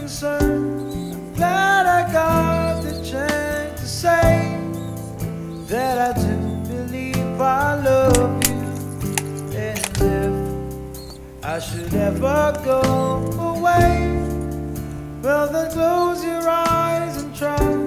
concerned, I'm glad I got the chance to say that I do believe I love you. And if I should ever go away, well then close your eyes and try